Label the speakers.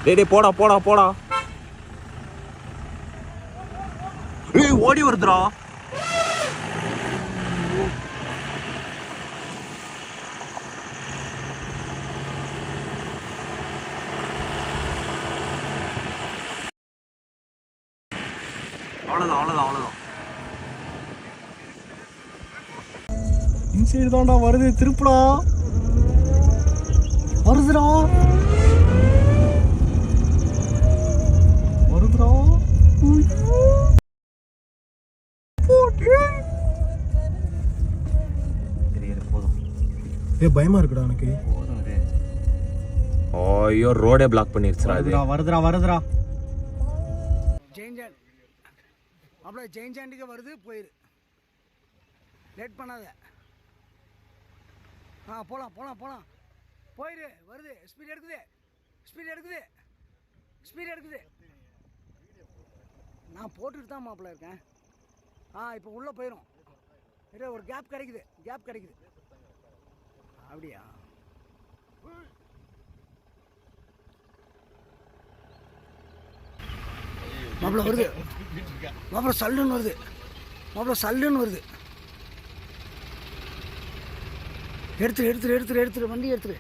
Speaker 1: டேய் போடா போடா போடா. ஏய் ஓடி வருதுடா. அவ்வளோதான்.
Speaker 2: இன்சைடு தான்டா வருது, திருப்புடா. வருதுடா. பயமா இருக்குடா எனக்கு.
Speaker 1: ஐயோ ரோடே பிளாக் பண்ணிருச்சுடா. இது
Speaker 2: வருதுடா.
Speaker 3: ஜெயின்ஜான் அப்படியே ஜெயின்ஜாண்டிக்கு வருது, போயிரு. லேட் பண்ணாத. போலாம் போயிரு. வருது, ஸ்பீட் எடுக்குது. நான் போட்டுட்டு தான் மாப்பிள்ள இருக்கேன். இப்போ உள்ளே போயிடும். ஒரு கேப் கிடைக்குது. அப்படியா? மாப்பிள்ள வருது. மாப்பிள்ள சல்லுன்னு வருது. எடுத்துரு வண்டி எடுத்துரு.